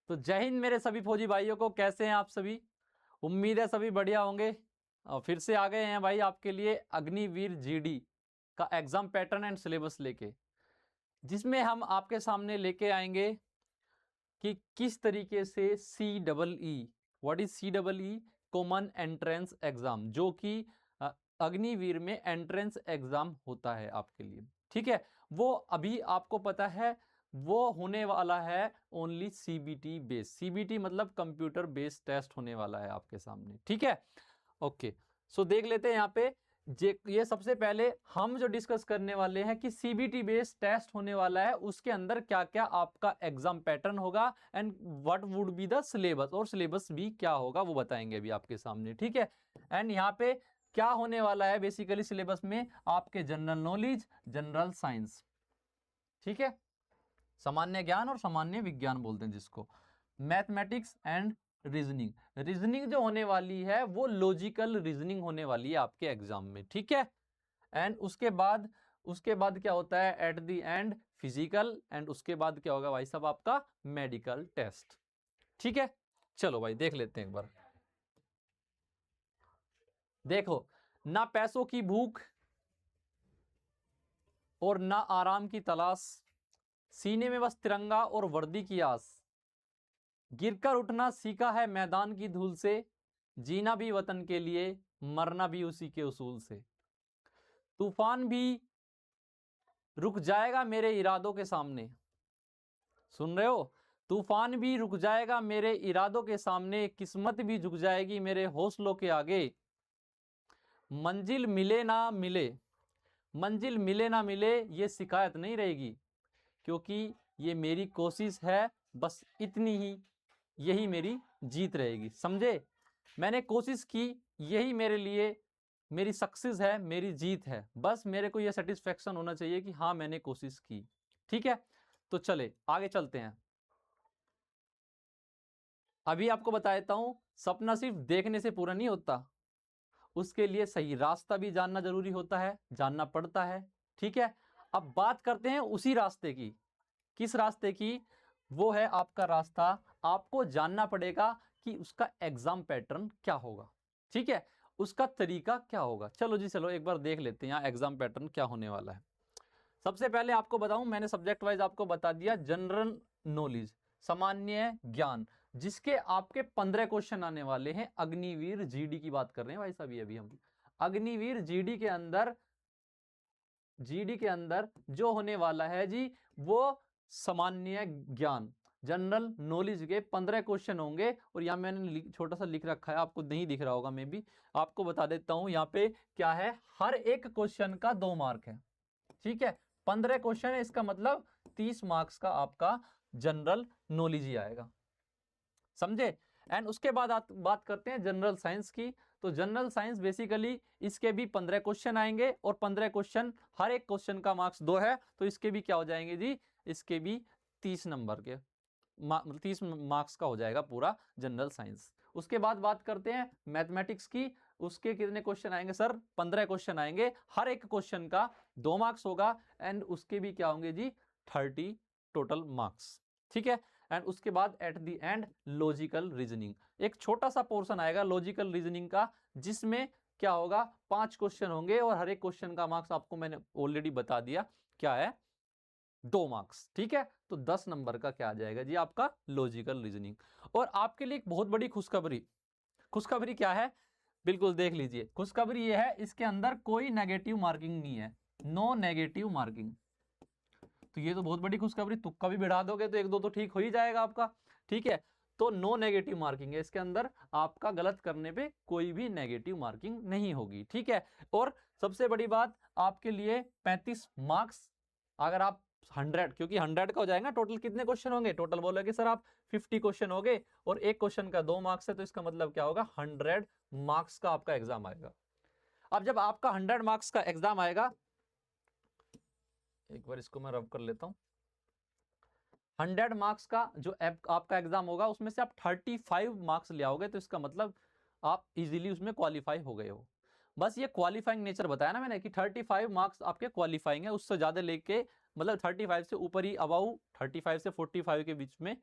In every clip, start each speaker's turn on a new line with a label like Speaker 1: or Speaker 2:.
Speaker 1: तो जय हिंद मेरे सभी फौजी भाइयों को, कैसे हैं आप सभी। उम्मीद है सभी बढ़िया होंगे। और फिर से आ गए हैं भाई आपके लिए अग्निवीर जीडी का एग्जाम पैटर्न एंड सिलेबस लेके, जिसमें हम आपके सामने लेके आएंगे कि किस तरीके से CEE, what is CEE, common entrance exam, जो कि अग्निवीर में एंट्रेंस एग्जाम होता है आपके लिए। ठीक है, वो अभी आपको पता है वो होने वाला है ओनली CBT बेस्ड। CBT मतलब कंप्यूटर बेस्ड टेस्ट होने वाला है आपके सामने। ठीक है, ओके। सो देख लेते हैं यहाँ पे ये सबसे पहले हम जो डिस्कस करने वाले हैं कि CBT बेस्ड टेस्ट होने वाला है, उसके अंदर क्या क्या आपका एग्जाम पैटर्न होगा and what would be the syllabus, और सिलेबस भी क्या होगा वो बताएंगे अभी आपके सामने। ठीक है, एंड यहाँ पे क्या होने वाला है बेसिकली सिलेबस में, आपके जनरल नॉलेज, जनरल साइंस, ठीक है, सामान्य ज्ञान और सामान्य विज्ञान बोलते हैं जिसको, मैथमेटिक्स एंड रीजनिंग। रीजनिंग जो होने वाली है वो लॉजिकल रीजनिंग होने वाली है आपके एग्जाम में। ठीक है, एंड उसके बाद क्या होता है at the end physical, and उसके बाद क्या होगा भाई साहब आपका मेडिकल टेस्ट। ठीक है, चलो भाई देख लेते हैं एक बार। देखो, ना पैसों की भूख और ना आराम की तलाश, सीने में बस तिरंगा और वर्दी की आस, गिरकर उठना सीखा है मैदान की धूल से, जीना भी वतन के लिए, मरना भी उसी के उसूल से। तूफान भी रुक जाएगा मेरे इरादों के सामने, सुन रहे हो, तूफान भी रुक जाएगा मेरे इरादों के सामने, किस्मत भी झुक जाएगी मेरे हौसलों के आगे। मंजिल मिले ना मिले, मंजिल मिले ना मिले ये शिकायत नहीं रहेगी, क्योंकि ये मेरी कोशिश है, बस इतनी ही, यही मेरी जीत रहेगी। समझे, मैंने कोशिश की, यही मेरे लिए मेरी सक्सेस है, मेरी जीत है, बस मेरे को यह सेटिस्फेक्शन होना चाहिए कि हाँ मैंने कोशिश की। ठीक है, तो चले आगे चलते हैं। अभी आपको बता देता हूं, सपना सिर्फ देखने से पूरा नहीं होता, उसके लिए सही रास्ता भी जानना जरूरी होता है, जानना पड़ता है। ठीक है, अब बात करते हैं उसी रास्ते की। किस रास्ते की? वो है आपका रास्ता, आपको जानना पड़ेगा कि उसका एग्जाम पैटर्न क्या होगा। ठीक है, उसका तरीका क्या होगा। चलो जी, चलो एक बार देख लेते हैं यहाँ एग्जाम पैटर्न क्या होने वाला है। सबसे पहले आपको बताऊं, मैंने सब्जेक्ट वाइज आपको बता दिया, जनरल नॉलेज, सामान्य ज्ञान, जिसके आपके 15 क्वेश्चन आने वाले हैं। अग्निवीर जीडी की बात कर रहे हैं भाई साहब, अभी हम अग्निवीर जीडी के अंदर जो होने वाला है जी, वो सामान्य ज्ञान, जनरल नॉलेज के 15 क्वेश्चन होंगे। और यहाँ मैंने छोटा सा लिख रखा है, आपको नहीं दिख रहा होगा, मैं भी आपको बता देता हूं। यहाँ पे क्या है, हर एक क्वेश्चन का 2 मार्क है। ठीक है, 15 क्वेश्चन है, इसका मतलब 30 मार्क्स का आपका जनरल नॉलेज ही आएगा। समझे, एंड उसके बाद बात करते हैं जनरल साइंस की। तो जनरल साइंस बेसिकली इसके भी 15 क्वेश्चन आएंगे, और 15 क्वेश्चन, हर एक क्वेश्चन का मार्क्स 2 है, तो इसके भी क्या हो जाएंगे जी, इसके भी 30 नंबर के 30 मार्क्स का हो जाएगा पूरा जनरल साइंस। उसके बाद बात करते हैं मैथमेटिक्स की। उसके कितने क्वेश्चन आएंगे सर? 15 क्वेश्चन आएंगे, हर एक क्वेश्चन का 2 मार्क्स होगा, एंड उसके भी क्या होंगे जी, 30 टोटल मार्क्स। ठीक है, एंड उसके बाद at the end logical reasoning, एक छोटा सा पोर्शन आएगा लॉजिकल रीजनिंग का, जिसमें क्या होगा, 5 क्वेश्चन होंगे, और हर एक क्वेश्चन का मार्क्स आपको मैंने ऑलरेडी बता दिया क्या है, 2 मार्क्स। ठीक है, तो 10 नंबर का क्या आ जाएगा जी, आपका लॉजिकल रीजनिंग। और आपके लिए एक बहुत बड़ी खुशखबरी, खुशखबरी क्या है, बिल्कुल देख लीजिए। खुशखबरी ये है, इसके अंदर कोई नेगेटिव मार्किंग नहीं है, नो नेगेटिव मार्किंग। तो ये तो बहुत बड़ी खुशखबरी, तुक्का भी बढ़ा दोगे तो 1-2 तो ठीक हो ही जाएगा आपका। ठीक है, तो नो नेगेटिव मार्किंग है इसके अंदर, आपका गलत करने पे कोई भी नेगेटिव मार्किंग नहीं होगी। ठीक है, और सबसे बड़ी बात आपके लिए 35 मार्क्स, अगर आप 100, क्योंकि 100 का हो जाएगा टोटल, कितने क्वेश्चन होंगे टोटल बोलोगे सर आप, 50 क्वेश्चन हो गए, और एक क्वेश्चन का 2 मार्क्स है, तो इसका मतलब क्या होगा, 100 मार्क्स का आपका एग्जाम आएगा। अब जब आपका 100 मार्क्स का एग्जाम आएगा, एक बार इसको मैं रब कर लेता हूं, 100 मार्क्स का जो आपका एग्जाम होगा, उसमें से आप 35 मार्क्स ले आओगे, तो इसका मतलब आप इजीली उसमें क्वालिफाई हो गए हो। बस ये क्वालिफाइंग नेचर बताया ना मैंने कि 35 मार्क्स आपके क्वालिफाइंग है, उससे ज्यादा लेके मतलब 35 से ऊपर ही, अबाउ 35 से 45 के बीच में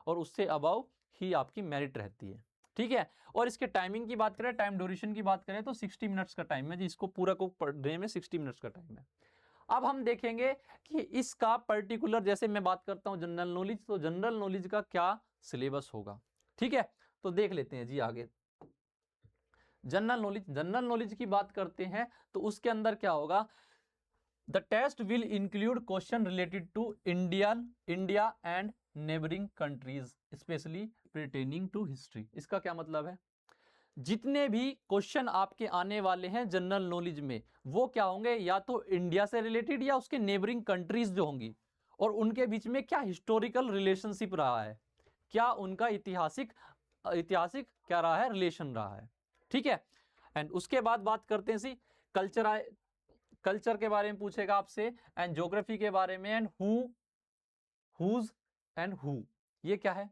Speaker 1: और उससे अबाउ ही आपकी मेरिट रहती है, ठीक है। और इसके टाइमिंग की बात करें, टाइम ड्यूरेशन की बात करें तो 60 मिनट्स का टाइम है जी, इसको पूरा को पढ़ने में 60 मिनट्स का टाइम है। अब हम देखेंगे कि इसका पर्टिकुलर, जैसे मैं बात करता हूं जनरल नॉलेज, तो जनरल नॉलेज का क्या सिलेबस होगा, ठीक है। तो देख लेते हैं जी आगे। जनरल नॉलेज की बात करते हैं तो उसके अंदर क्या होगा, the test will include question related to India and neighbouring countries especially pertaining to history. इसका क्या मतलब है, जितने भी क्वेश्चन आपके आने वाले हैं जनरल नॉलेज में वो क्या होंगे, या तो इंडिया से रिलेटेड या उसके नेबरिंग कंट्रीज जो होंगी, और उनके बीच में क्या हिस्टोरिकल रिलेशनशिप रहा है, क्या उनका ऐतिहासिक क्या रहा है, रिलेशन रहा है, ठीक है। एंड उसके बाद बात करते हैं सी कल्चर के बारे में पूछेगा आपसे, एंड ज्योग्राफी के बारे में, एंड हुज एंड हु, ये क्या है।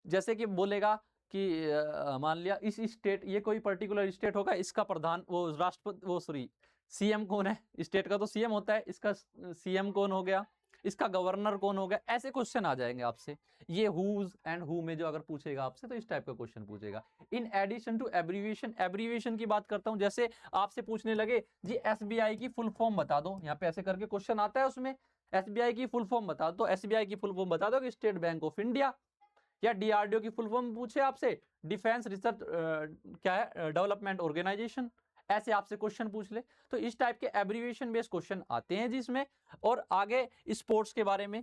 Speaker 1: जैसे कि बोलेगा कि मान लिया इस स्टेट, ये कोई पर्टिकुलर स्टेट होगा, इसका प्रधान वो राष्ट्रपति वो सॉरी सीएम कौन है, स्टेट का तो सीएम होता है, इसका सीएम कौन हो गया, इसका गवर्नर कौन हो गया, ऐसे क्वेश्चन आ जाएंगे आपसे। ये हुज एंड हु में जो अगर पूछेगा आपसे तो इस टाइप का क्वेश्चन पूछेगा। इन एडिशन टू एब्रीविएशन की बात करता हूं, जैसे आपसे पूछने लगे जी एसबीआई की फुल फॉर्म बता दो, यहाँ पे ऐसे करके क्वेश्चन आता है, उसमें एसबीआई की फुल फॉर्म बता दो, एसबीआई की फुल फॉर्म बता दो कि स्टेट बैंक ऑफ इंडिया, या डीआरडीओ की फुल फॉर्म पूछे आपसे डिफेंस रिसर्च क्या है डेवलपमेंट ऑर्गेनाइजेशन, ऐसे आपसे क्वेश्चन पूछ ले, तो इस टाइप के एब्रीविएशन बेस्ड क्वेश्चन आते हैं जिसमें। और आगे स्पोर्ट्स के बारे में,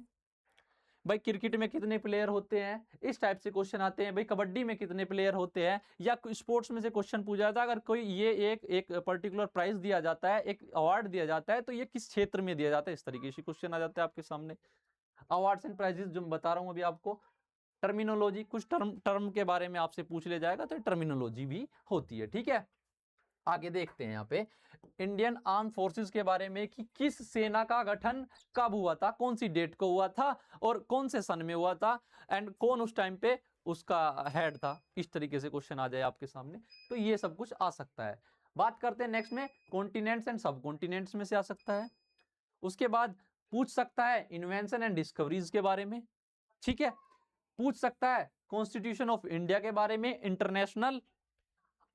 Speaker 1: भाई क्रिकेट में कितने प्लेयर होते हैं, इस टाइप से क्वेश्चन आते हैं। भाई कबड्डी में कितने प्लेयर होते हैं, या स्पोर्ट्स में से क्वेश्चन पूछा जाता है, अगर कोई ये एक पर्टिकुलर प्राइज दिया जाता है, एक अवार्ड दिया जाता है, तो ये किस क्षेत्र में दिया जाता है, इस तरीके से क्वेश्चन आ जाता है आपके सामने। अवार्ड्स एंड प्राइजेस जो मैं बता रहा हूं अभी आपको, टर्मिनोलॉजी, कुछ टर्म के बारे में आपसे पूछ ले जाएगा, तो टर्मिनोलॉजी भी होती है, ठीक है। आगे देखते हैं यहाँ पे इंडियन आर्म फोर्सेस के बारे में कि किस सेना का गठन कब हुआ था, कौन सी डेट को हुआ था, और कौन से सन में हुआ था, एंड कौन उस टाइम पे उसका हेड था, इस तरीके से क्वेश्चन आ जाए आपके सामने, तो ये सब कुछ आ सकता है। बात करते हैं नेक्स्ट में कॉन्टिनेंट्स एंड सब कॉन्टिनेंट्स में से आ सकता है। उसके बाद पूछ सकता है इन्वेंशन एंड डिस्कवरीज के बारे में, ठीक है। पूछ सकता है कॉन्स्टिट्यूशन ऑफ इंडिया के बारे में, international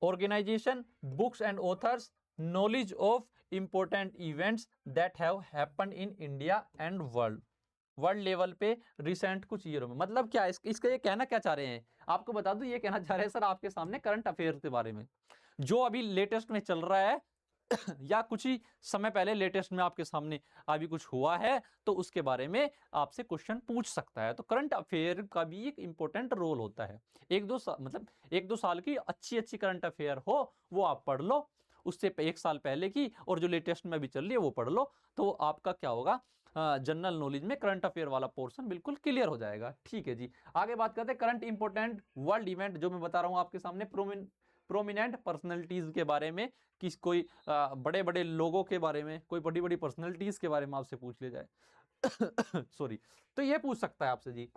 Speaker 1: organisation, books and authors, knowledge of important events that have happened in India and world level पे रिसेंट कुछ ईयरों में। मतलब क्या इसका ये कहना क्या चाह रहे हैं, आपको बता दूं, ये कहना चाह रहे हैं सर आपके सामने करंट अफेयर के बारे में जो अभी लेटेस्ट में चल रहा है या कुछ ही समय पहले लेटेस्ट में आपके सामने अभी कुछ हुआ है, तो उसके बारे में आपसे क्वेश्चन पूछ सकता है। तो करंट अफेयर का भी एक इंपॉर्टेंट रोल होता है। मतलब एक दो साल की अच्छी करंट अफेयर हो वो आप पढ़ लो, उससे एक साल पहले की और जो लेटेस्ट में भी चल रही है वो पढ़ लो, तो आपका क्या होगा, जनरल नॉलेज में करंट अफेयर वाला पोर्शन बिल्कुल क्लियर हो जाएगा, ठीक है जी। आगे बात करते हैं करंट इंपॉर्टेंट वर्ल्ड इवेंट, जो मैं बता रहा हूं आपके सामने, प्रोमिनेंट पर्सनैलिटीज के बारे में, कि कोई बड़े बड़े लोगों के बारे में, कोई बड़ी बड़ी पर्सनैलिटीज के बारे में आपसे पूछ ले जाए सॉरी, तो ये पूछ सकता है आपसे जी,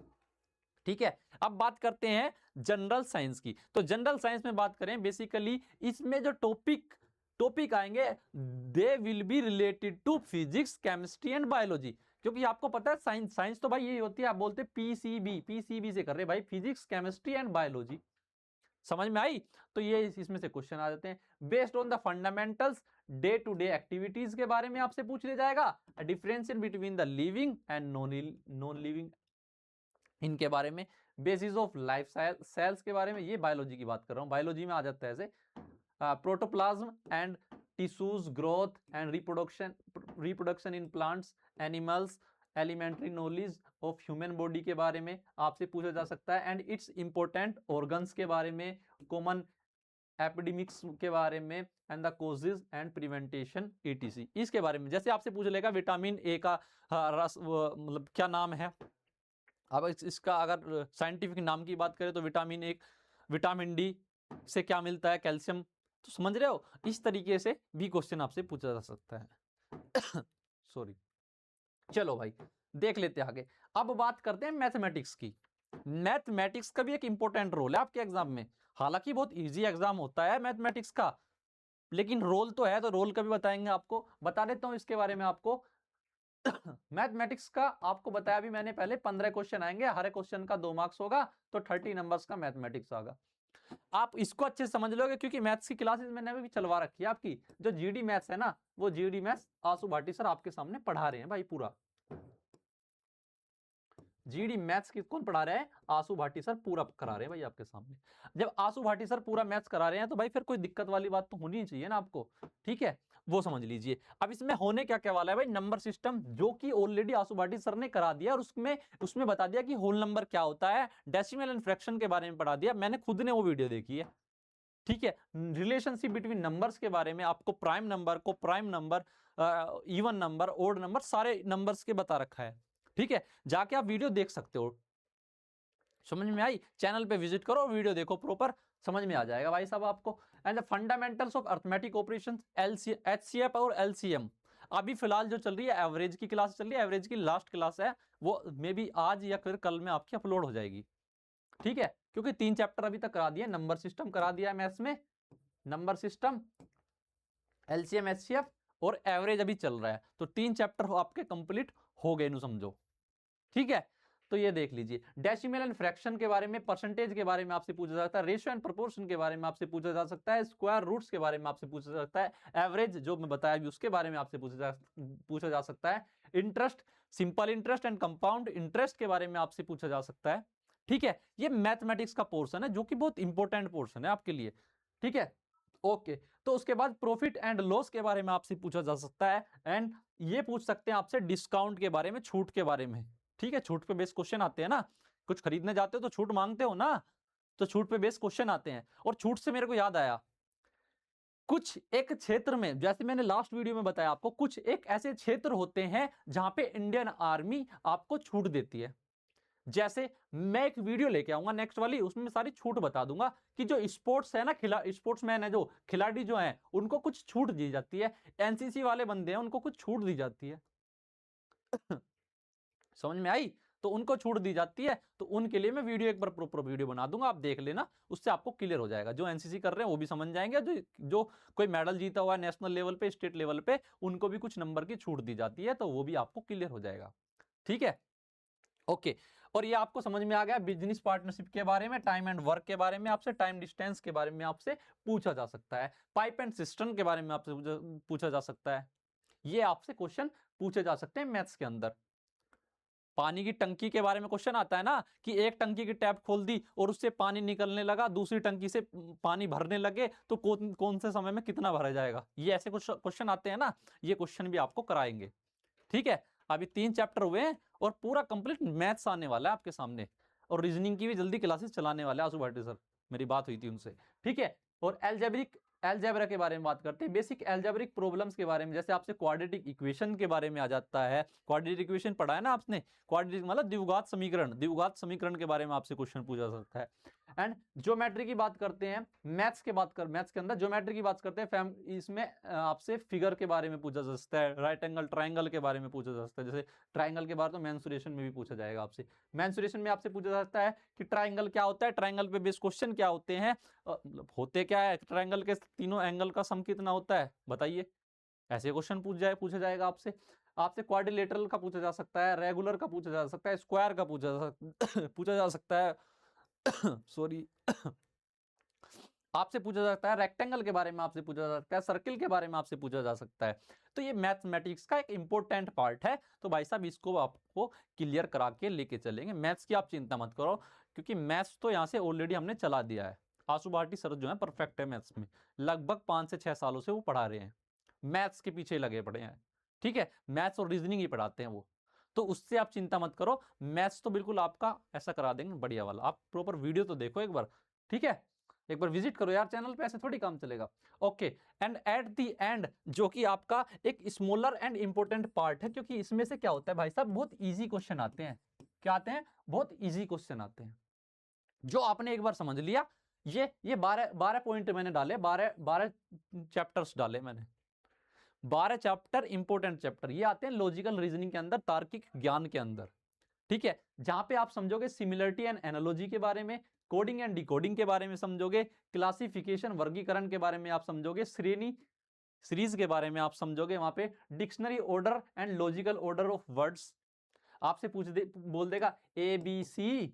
Speaker 1: ठीक है। अब बात करते हैं जनरल साइंस की। तो जनरल साइंस में बात करें, बेसिकली इसमें जो टॉपिक आएंगे they will be related to physics, chemistry and biology, क्योंकि आपको पता है साइंस तो भाई यही होती है, आप बोलते पीसीबी से कर रहे भाई, फिजिक्स केमिस्ट्री एंड बायोलॉजी, समझ में आई। तो ये इसमें से क्वेश्चन आ जाते हैं। Based on the fundamentals, day to day activities के बारे में आपसे पूछ लिया जाएगा, differentiate between the living and non living, इनके बारे में। बेसिस ऑफ लाइफ सेल्स के बारे में, ये बायोलॉजी की बात कर रहा हूं, बायोलॉजी में आ जाता है ऐसे। Protoplasm and tissues, growth and reproduction in plants, animals, elementary knowledge of human body के बारे में आपसे पूछा जा सकता है, एंड इट्स इंपॉर्टेंट ऑर्गन्स के बारे में, कॉमन एपिडेमिक्स के बारे में, and the causes and prevention ETC, इसके बारे में। जैसे आपसे पूछ लेगा विटामिन ए का रस मतलब क्या नाम है, अब इसका अगर साइंटिफिक नाम की बात करें तो विटामिन डी से क्या मिलता है, कैल्शियम, तो समझ रहे हो, इस तरीके से भी क्वेश्चन आपसे पूछा जा सकता है सॉरी। चलो भाई देख लेते हैं आगे। अब बात करते हैं मैथमेटिक्स की। मैथमेटिक्स का भी एक इंपॉर्टेंट रोल है आपके एग्जाम में, हालांकि बहुत इजी एग्जाम होता है मैथमेटिक्स का, लेकिन रोल तो है, तो रोल का भी बताएंगे आपको, बता देता हूं इसके बारे में आपको। मैथमेटिक्स का आपको बताया भी मैंने पहले 15 क्वेश्चन आएंगे, हर एक क्वेश्चन का 2 मार्क्स होगा, तो 30 नंबर्स का मैथमेटिक्स आएगा। आप इसको अच्छे से समझ लोगे क्योंकि मैथ्स की क्लासेस मैंने अभी चलवा रखी है आपकी। जो जीडी मैथ्स है ना, वो जीडी मैथ्स आंसू भाटी सर आपके सामने पढ़ा रहे हैं भाई पूरा। जीडी मैथ्स की कौन पढ़ा रहे हैं? आंसू भाटी सर पूरा करा रहे हैं भाई आपके सामने। जब आंसू भाटी सर पूरा मैथ्स करा रहे हैं तो भाई फिर कोई दिक्कत वाली बात तो होनी ही चाहिए ना आपको, ठीक है, वो समझ लीजिए। अब इसमें होने क्या क्या वाला है भाई, नंबर सिस्टम, जो कि ऑलरेडी आंसू भाटी सर ने करा दिया, और उसमें बता दिया कि होल नंबर क्या होता है, डेसिमल एंड फ्रैक्शन के बारे में पढ़ा दिया, मैंने खुद ने वो वीडियो देखी है, ठीक है। रिलेशनशिप बिटवीन नंबर्स के बारे में आपको prime number, even number, odd number, सारे नंबर्स के बता रखा है, ठीक है। जाके आप वीडियो देख सकते हो। समझ में आई? चैनल पे विजिट करो, वीडियो देखो, प्रॉपर समझ में आ जाएगा भाई साहब आपको। And the fundamentals of arithmetic operations, HCF और एलसीएम। अभी फिलहाल जो चल रही है एवरेज की क्लास चल रही है, एवरेज की लास्ट क्लास है, वो मे बी आज या फिर कल में आपकी अपलोड हो जाएगी, ठीक है। क्योंकि 3 चैप्टर अभी तक करा दिए, नंबर सिस्टम करा दिया है मैथ्स में, नंबर सिस्टम, एलसीएम, एचसीएफ और एवरेज अभी चल रहा है, तो 3 चैप्टर आपके कंप्लीट हो गए, नु समझो, ठीक है। तो ये देख लीजिए, डेसिमल एंड फ्रैक्शन के बारे में, परसेंटेज के बारे में आपसे पूछा जा सकता है, रेशियो एंड प्रोपोर्शन के बारे में आपसे पूछा जा सकता है, स्क्वायर रूट्स के बारे में आपसे पूछा जा सकता है, एवरेज जो मैं बताया भी उसके बारे में आपसे पूछा जा सकता है, interest, simple interest and compound interest के बारे में आपसे पूछा जा सकता है, ठीक है। ये मैथमेटिक्स का पोर्शन है जो कि बहुत इंपॉर्टेंट पोर्शन है आपके लिए, ठीक है, ओके। तो उसके बाद प्रॉफिट एंड लॉस के बारे में आपसे पूछा जा सकता है, एंड ये पूछ सकते हैं आपसे डिस्काउंट के बारे में, छूट के बारे में, ठीक है। छूट पे बेस क्वेश्चन आते हैं ना, कुछ खरीदने जाते हो तो छूट मांगते हो ना, तो छूट पे बेस क्वेश्चन आते हैं। और छूट से मेरे को याद आया, कुछ एक क्षेत्र में, जैसे मैंने लास्ट वीडियो में बताया आपको, कुछ एक ऐसे क्षेत्र होते हैं जहां पे इंडियन आर्मी आपको छूट देती है। जैसे मैं एक वीडियो लेके आऊंगा नेक्स्ट वाली, उसमें सारी छूट बता दूंगा कि जो स्पोर्ट्स है ना, स्पोर्ट्समैन है, जो खिलाड़ी जो हैं, उनको कुछ छूट दी जाती है, एनसीसी वाले बंदे हैं उनको कुछ छूट दी जाती है। समझ में आई? तो उनको छूट दी जाती है, तो उनके लिए मैं वीडियो एक बार प्रॉपर वीडियो बना दूंगा, आप देख लेना, उससे आपको क्लियर हो जाएगा। जो एनसीसी कर रहे हैं वो भी समझ जाएंगे, जो कोई मेडल जीता हुआ है नेशनल लेवल पे, स्टेट लेवल पे, उनको भी कुछ नंबर की छूट दी जाती है, तो वो भी आपको क्लियर हो जाएगा, ठीक है, ओके। और ये आपको समझ में आ गया बिजनेस पार्टनरशिप के बारे में, टाइम एंड वर्क के बारे में, आपसे टाइम डिस्टेंस के बारे में आपसे पूछा जा सकता है, पाइप एंड सिस्टम के बारे में आपसे पूछा जा सकता है, ये आपसे क्वेश्चन पूछे जा सकते हैं मैथ्स के अंदर। पानी की टंकी के बारे में क्वेश्चन आता है ना, कि एक टंकी की टैप खोल दी और उससे पानी निकलने लगा, दूसरी टंकी से पानी भरने लगे, तो कौन से समय में कितना भरा जाएगा, ये ऐसे कुछ क्वेश्चन आते हैं ना, ये क्वेश्चन भी आपको कराएंगे, ठीक है। अभी 3 चैप्टर हुए हैं और पूरा कंप्लीट मैथ्स आने वाला है आपके सामने, और रीजनिंग की भी जल्दी क्लासेस चलाने वाले आंसू भाटी सर, मेरी बात हुई थी उनसे, ठीक है। और एल्जेब्रा के बारे में बात करते हैं, बेसिक एल्जेब्रिक प्रॉब्लम्स के बारे में, जैसे आपसे क्वाड्रेटिक इक्वेशन के बारे में आ जाता है, क्वाड्रेटिक इक्वेशन पढ़ा है ना आपने, क्वाड्रेटिक मतलब द्विघात समीकरण के बारे में आपसे क्वेश्चन पूछा जा सकता है। एंड ज्योमेट्री की बात करते हैं, मैथ्स के अंदर ज्योमेट्री की बात करते हैं, इसमें आपसे फिगर के बारे में पूछा जा सकता है, राइट एंगल ट्राइंगल के बारे में पूछा जा सकता है, जैसे ट्राइंगल के बारे तो मेंसुरेशन में भी पूछा जाएगा आपसे, मेंसुरेशन में आपसे पूछा जा सकता है कि ट्राइंगल क्या होता है, ट्राइंगल पे बेस्ड क्वेश्चन क्या होते हैं, होते क्या है, ट्राइंगल के तीनों एंगल का सम कितना होता है बताइए, ऐसे क्वेश्चन पूछा जाएगा आपसे। आपसे क्वाड्रिलेटरल का पूछा जा सकता है, रेगुलर का पूछा जा सकता है, स्क्वायर का पूछा जा सकता है सॉरी आपसे पूछा जा सकता है, रेक्टेंगल के बारे में आपसे पूछा जा सकता है, सर्किल के बारे में आपसे पूछा जा सकता है। तो ये मैथमेटिक्स का एक इंपॉर्टेंट पार्ट है, तो भाई साहब इसको आपको क्लियर करा के लेके चलेंगे, मैथ्स की आप चिंता मत करो, क्योंकि मैथ्स तो यहाँ से ऑलरेडी हमने चला दिया है। आंसू भाटी सर जो है परफेक्ट है मैथ्स में, लगभग 5 से 6 सालों से वो पढ़ा रहे हैं, मैथ्स के पीछे लगे पड़े हैं, ठीक है, मैथ्स और रीजनिंग ही पढ़ाते हैं वो, तो उससे आप चिंता मत करो, मैथ्स तो बिल्कुल आपका ऐसा करा देंगे बढ़िया वाला। आप प्रॉपर वीडियो तो देखो एक बार, ठीक है, एक बार विजिट करो यार चैनल पे, ऐसे थोड़ी काम चलेगा, okay. And at the end, जो कि आपका एक स्मॉलर एंड इंपॉर्टेंट पार्ट है, क्योंकि इसमें से क्या होता है भाई साहब, बहुत इजी क्वेश्चन आते हैं, क्या आते हैं, बहुत इजी क्वेश्चन आते हैं, जो आपने एक बार समझ लिया। ये 12 पॉइंट मैंने डाले, 12 चैप्टर्स डाले मैंने, 12 चैप्टर इंपॉर्टेंट चैप्टर, ये आते हैं लॉजिकल रीजनिंग के अंदर, तार्किक ज्ञान के अंदर, ठीक है, जहां पे आप समझोगे सिमिलरिटी एंड एनालॉजी के बारे में, कोडिंग एंड डिकोडिंग के बारे में समझोगे, क्लासिफिकेशन वर्गीकरण के बारे में आप समझोगे, श्रेणी सीरीज के बारे में आप समझोगे, वहां पे dictionary order and logical order of words आपसे बोल देगा ABC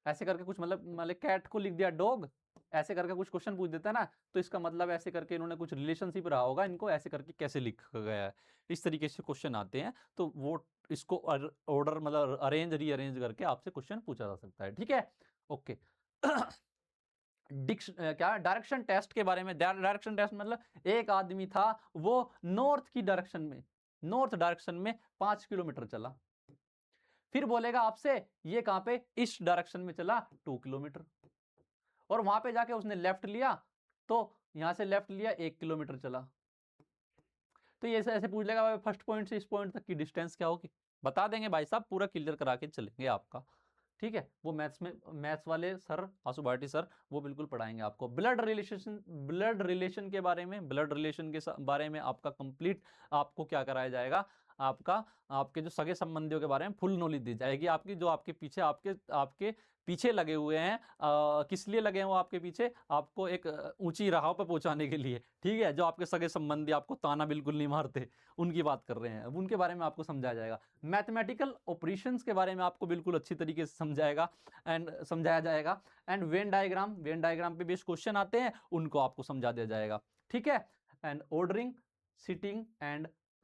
Speaker 1: ऐसे करके कुछ, मतलब कैट को लिख दिया डॉग, ऐसे करके कुछ क्वेश्चन पूछ देता है ना, तो इसका मतलब ऐसे करके इन्होंने कुछ रिलेशनशिप रहा होगा, इनको ऐसे करके कैसे लिखा गया है, इस तरीके से क्वेश्चन आते हैं। तो वो इसको ऑर्डर मतलब अरेंज रीअरेंज करके आपसे क्वेश्चन पूछा जा सकता है, ठीक है। ओके क्या डायरेक्शन टेस्ट के बारे में, डायरेक्शन टेस्ट मतलब एक आदमी था, वो नॉर्थ की डायरेक्शन में, नॉर्थ डायरेक्शन में 5 किलोमीटर चला, फिर बोलेगा आपसे ये कहां पे, ईस्ट डायरेक्शन में चला 2 किलोमीटर, और वहां पे जाके उसने लेफ्ट लिया, तो यहां से लेफ्ट लिया 1 किलोमीटर चला। तो ये ऐसे पूछ लेगा फर्स्ट पॉइंट से इस पॉइंट तक की डिस्टेंस क्या होगी, बता देंगे भाई साहब, पूरा क्लियर करा के चलेंगे आपका, ठीक है। वो मैथ्स में, मैथ्स वाले सर आशु भाटी सर, वो बिल्कुल पढ़ाएंगे आपको। ब्लड रिलेशन के बारे में, ब्लड रिलेशन के बारे में आपका कंप्लीट आपको क्या कराया जाएगा, आपका आपके जो सगे संबंधियों के बारे में फुल नॉलेज दी जाएगी आपकी, जो आपके पीछे आपके पीछे लगे हुए हैं, किस लिए लगे हैं वो आपके पीछे, आपको एक ऊंची राह पर पहुंचाने के लिए, ठीक है। जो आपके सगे संबंधी आपको ताना बिल्कुल नहीं मारते, उनकी बात कर रहे हैं, उनके बारे में आपको समझाया जाएगा। मैथमेटिकल ऑपरेशंस के बारे में आपको बिल्कुल अच्छी तरीके से समझाया जाएगा। एंड वेन डायग्राम पे बेस्ड क्वेश्चन आते हैं, उनको आपको समझा दिया जाएगा, ठीक है। एंड ऑर्डरिंग,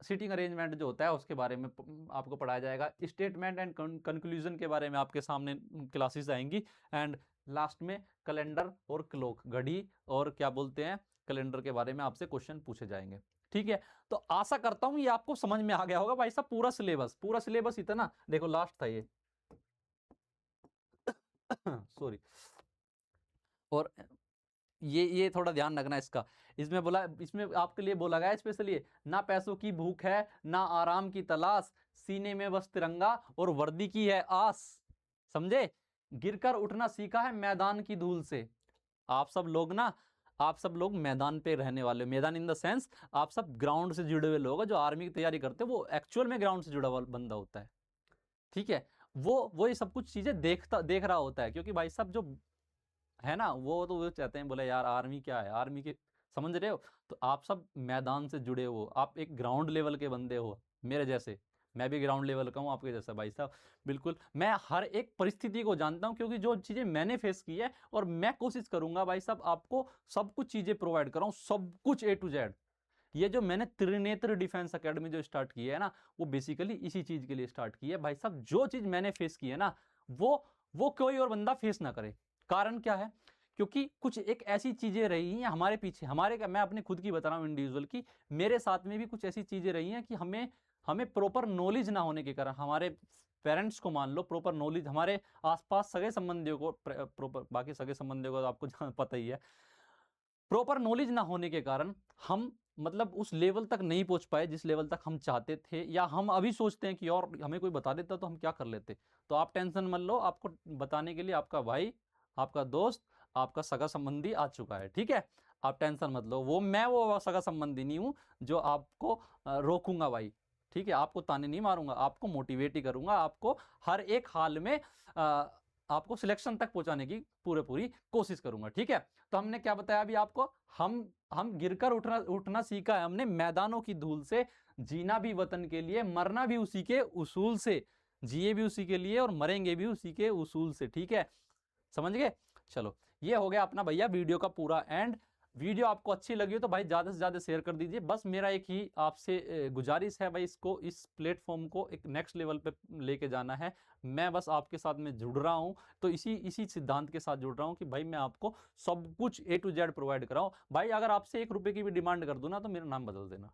Speaker 1: सिटिंग अरेंजमेंट जो होता है उसके बारे में आपको पढ़ाया जाएगा। स्टेटमेंट एंड कंक्लूजन के बारे में आपके सामने क्लासेस आएंगी। एंड लास्ट में कैलेंडर और क्लॉक, घड़ी और क्या बोलते हैं कैलेंडर के बारे में आपसे क्वेश्चन पूछे जाएंगे, ठीक है। तो आशा करता हूं ये आपको समझ में आ गया होगा भाई साहब, पूरा सिलेबस इतना, देखो लास्ट था ये सॉरी। और ये थोड़ा ध्यान रखना इसका, इसमें आपके लिए बोला गया स्पेशली, ना पैसों की भूख है ना आराम की तलाश, सीने में बस तिरंगा और वर्दी की है आस, समझे। गिरकर उठना सीखा है मैदान की धूल से। आप सब लोग मैदान पे रहने वाले, मैदान इन द सेंस आप सब ग्राउंड से जुड़े हुए लोग, जो आर्मी की तैयारी करते हैं वो एक्चुअल में ग्राउंड से जुड़ा हुआ बंदा होता है, ठीक है। वो ये सब कुछ चीजें देख रहा होता है, क्योंकि भाई साहब जो है ना, वो चाहते हैं, बोले यार आर्मी क्या है, आर्मी के समझ रहे हो, तो आप सब मैदान से जुड़े हो, आप एक ग्राउंड लेवल के बंदे हो मेरे जैसे, मैं भी ग्राउंड लेवल का हूँ आपके जैसा भाई साहब, बिल्कुल। मैं हर एक परिस्थिति को जानता हूँ, क्योंकि जो चीज़ें मैंने फेस की है, और मैं कोशिश करूंगा भाई साहब आपको सब कुछ चीज़ें प्रोवाइड कराऊँ, सब कुछ A to Z। ये जो मैंने त्रिनेत्र डिफेंस अकेडमी जो स्टार्ट की है ना, वो बेसिकली इसी चीज़ के लिए स्टार्ट की है भाई साहब। जो चीज़ मैंने फेस की है ना, वो कोई और बंदा फेस ना करे। कारण क्या है, क्योंकि कुछ एक ऐसी चीजें रही हैं हमारे पीछे, मैं अपने खुद की बता रहा हूँ इंडिविजुअल की, मेरे साथ में भी कुछ ऐसी चीजें रही हैं कि हमें प्रॉपर नॉलेज ना होने के कारण, हमारे पेरेंट्स को मान लो प्रॉपर नॉलेज, हमारे आसपास सगे संबंधियों को प्रॉपर, बाकी सगे संबंधियों को तो आपको पता ही है, प्रॉपर नॉलेज ना होने के कारण हम मतलब उस लेवल तक नहीं पहुंच पाए जिस लेवल तक हम चाहते थे, या हम अभी सोचते हैं कि और हमें कोई बता देता तो हम क्या कर लेते। तो आप टेंशन मत लो, आपको बताने के लिए आपका भाई, आपका दोस्त, आपका सगा संबंधी आ चुका है, ठीक है। आप टेंशन मत लो, वो सगा संबंधी नहीं हूं जो आपको रोकूंगा भाई, ठीक है। आपको ताने नहीं मारूंगा, आपको मोटिवेट ही करूंगा, आपको हर एक हाल में आपको सिलेक्शन तक पहुंचाने की पूरी कोशिश करूंगा, ठीक है। तो हमने क्या बताया अभी आपको, हम गिरकर उठना सीखा है हमने मैदानों की धूल से, जीना भी वतन के लिए, मरना भी उसी के उसूल से, जिए भी उसी के लिए और मरेंगे भी उसी के उसूल से, ठीक है, समझ गए। चलो ये हो गया अपना भैया वीडियो का पूरा एंड। वीडियो आपको अच्छी लगी हो तो भाई ज़्यादा से ज़्यादा शेयर कर दीजिए। बस मेरा एक ही आपसे गुजारिश है भाई, इस प्लेटफॉर्म को एक नेक्स्ट लेवल पे लेके जाना है। मैं बस आपके साथ में जुड़ रहा हूँ, तो इसी सिद्धांत के साथ जुड़ रहा हूँ कि भाई मैं आपको सब कुछ A to Z प्रोवाइड कराऊँ। भाई अगर आपसे 1 रुपये की भी डिमांड कर दूँ ना, तो मेरा नाम बदल देना।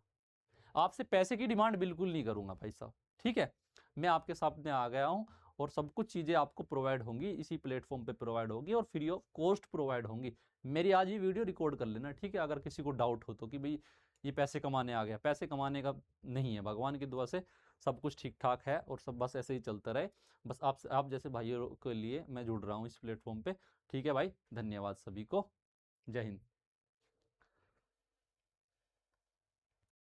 Speaker 1: आपसे पैसे की डिमांड बिल्कुल नहीं करूँगा भाई साहब, ठीक है। मैं आपके सामने आ गया हूँ, और सब कुछ चीज़ें आपको प्रोवाइड होंगी, इसी प्लेटफॉर्म पे प्रोवाइड होगी, और फ्री ऑफ कॉस्ट प्रोवाइड होंगी। मेरी आज ही वीडियो रिकॉर्ड कर लेना, ठीक है। अगर किसी को डाउट हो तो कि भाई ये पैसे कमाने आ गया, पैसे कमाने का नहीं है, भगवान की दुआ से सब कुछ ठीक ठाक है, और सब बस ऐसे ही चलता रहे। बस आप जैसे भाइयों के लिए मैं जुड़ रहा हूँ इस प्लेटफॉर्म पे, ठीक है भाई। धन्यवाद सभी को, जय हिंद।